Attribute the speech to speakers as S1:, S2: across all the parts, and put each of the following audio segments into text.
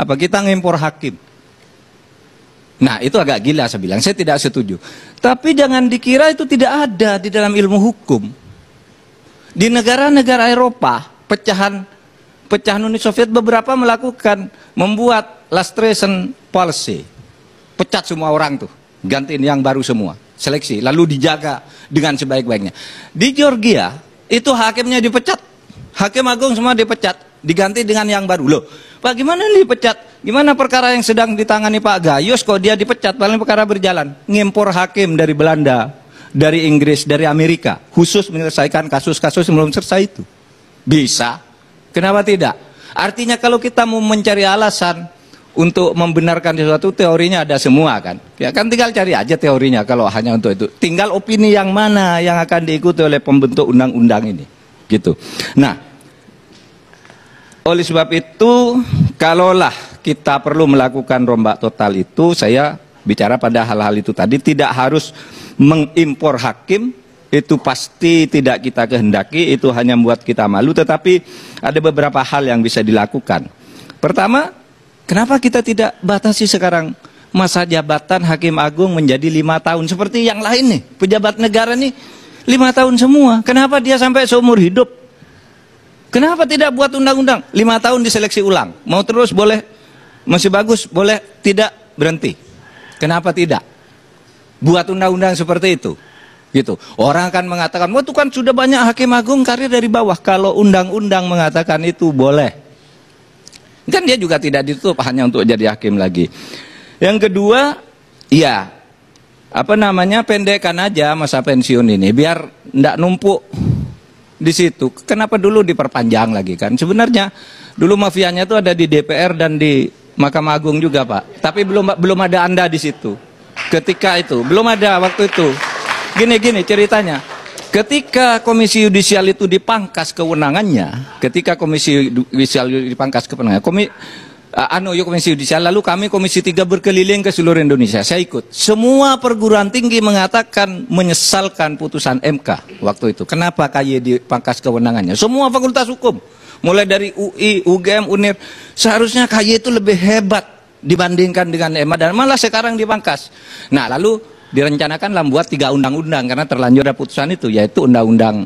S1: Apa kita ngimpor hakim? Nah, itu agak gila saya bilang. Saya tidak setuju. Tapi jangan dikira itu tidak ada di dalam ilmu hukum. Di negara-negara Eropa, pecahan Uni Soviet beberapa membuat lustration policy. Pecat semua orang tuh, gantiin yang baru semua, seleksi, lalu dijaga dengan sebaik-baiknya. Di Georgia, itu hakimnya dipecat. Hakim agung semua dipecat, diganti dengan yang baru. Loh, Pak, gimana dipecat? Gimana perkara yang sedang ditangani Pak Gayus kok dia dipecat? Paling perkara berjalan. Ngimpor hakim dari Belanda, dari Inggris, dari Amerika, khusus menyelesaikan kasus-kasus yang belum selesai itu. Bisa. Kenapa tidak? Artinya kalau kita mau mencari alasan untuk membenarkan sesuatu, teorinya ada semua kan. Ya kan, tinggal cari aja teorinya kalau hanya untuk itu. Tinggal opini yang mana yang akan diikuti oleh pembentuk undang-undang ini. Gitu. Nah, oleh sebab itu, kalaulah kita perlu melakukan rombak total itu, saya bicara pada hal-hal itu tadi, tidak harus mengimpor hakim, itu pasti tidak kita kehendaki, itu hanya membuat kita malu, tetapi ada beberapa hal yang bisa dilakukan. Pertama, kenapa kita tidak batasi sekarang masa jabatan hakim agung menjadi 5 tahun, seperti yang lain nih, pejabat negara nih 5 tahun semua, kenapa dia sampai seumur hidup? Kenapa tidak buat undang-undang 5 tahun diseleksi ulang, mau terus boleh, masih bagus boleh, tidak berhenti. Kenapa tidak buat undang-undang seperti itu? Gitu. Orang akan mengatakan, wah itu kan sudah banyak hakim agung karir dari bawah. Kalau undang-undang mengatakan itu boleh, kan dia juga tidak ditutup hanya untuk jadi hakim lagi. Yang kedua, ya pendekkan aja masa pensiun ini biar tidak numpuk di situ. Kenapa dulu diperpanjang lagi kan? Sebenarnya dulu mafianya itu ada di DPR dan di Mahkamah Agung juga, Pak. Tapi belum ada Anda di situ. Ketika itu belum ada waktu itu. Gini ceritanya. Ketika Komisi Yudisial itu dipangkas kewenangannya, Komisi Yudisial, lalu kami Komisi 3 berkeliling ke seluruh Indonesia. Saya ikut. Semua perguruan tinggi mengatakan menyesalkan putusan MK waktu itu. Kenapa KY dipangkas kewenangannya? Semua fakultas hukum, mulai dari UI, UGM, UNIR, seharusnya KY itu lebih hebat dibandingkan dengan MA, dan malah sekarang dipangkas. Nah, lalu direncanakan membuat 3 undang-undang karena terlanjur ada putusan itu, yaitu undang-undang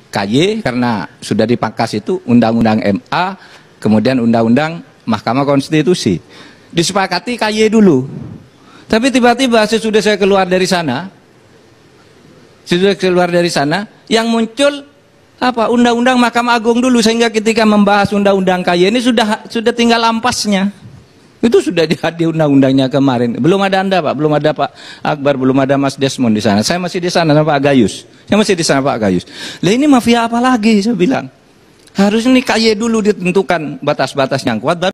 S1: KY karena sudah dipangkas itu, undang-undang MA, kemudian undang-undang Mahkamah Konstitusi. Disepakati KY dulu. Tapi tiba-tiba sesudah saya keluar dari sana, yang muncul apa? Undang-undang Mahkamah Agung dulu, sehingga ketika membahas undang-undang KY ini sudah tinggal ampasnya. Itu sudah di undang-undangnya kemarin. Belum ada Anda, Pak. Belum ada Pak Akbar, belum ada Mas Desmond di sana. Saya masih di sana sama Pak Gayus. Saya masih di sana Pak Gayus. Lah ini mafia apa lagi saya bilang? Harusnya nih KY dulu ditentukan batas-batas yang kuat.